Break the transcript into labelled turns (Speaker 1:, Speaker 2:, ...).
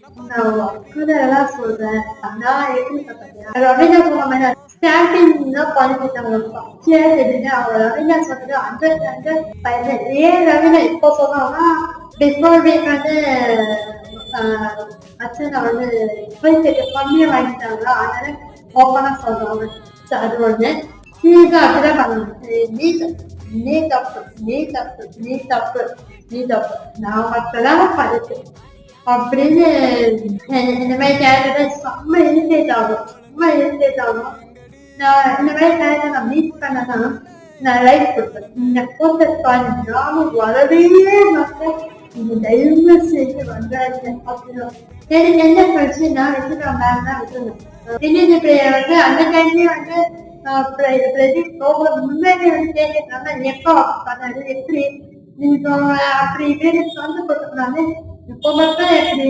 Speaker 1: நான் அப்படியெல்லாம் சொல்றேன். நான் எப்படி பார்த்தேன் ரவீனா சொன்ன ஸ்டார்டிங் தான் குவாலிஃபிகேஷன் பச்சையா தெரியுது. அவங்க ரவீனா சொன்னது 100 ஏன் ரவீனா இப்போ சொன்னாங்கன்னா பிஃபோர் வீக் வந்து அச்சனை வந்து கம்மியா வாங்கிட்டாங்க. அதனால ஓப்பனா சொல்றாங்க. அது ஒண்ணு சீரியஸா அப்படிதான் பண்ணணும். நீ நீ தப்பு நீ தப்பு நீ தப்பு நீ தப்பு நான் மட்டும்தான் படிச்சு அப்படின்னு இந்த மாதிரி கேரக்டர் செம்ம இரிட்டேட் ஆகும். நான் இந்த மாதிரி கேரக்டர் நான் மீட் பண்ணனா நான் லைக் கொடுப்பேன். இந்த போட்டஸ் பாருங்க நானும் வரவே மாட்டேன். நீங்க தயவு செஞ்சு வந்தாங்க அப்படின்னு எனக்கு எந்த பிரச்சனை வச்சுக்கலாம் மேம் தான் விட்டுருந்தேன். இன்னொரு பிளேயர் வந்து அந்த டைம்லயே வந்து பிரதீப் முன்னாடி வந்து கேட்டுருக்காங்க எப்போ பண்ணாரு எப்படி நீங்க அப்படி இப்படின்னு சொந்த போட்டுருந்தாங்க. இப்போ மட்டும் எப்படி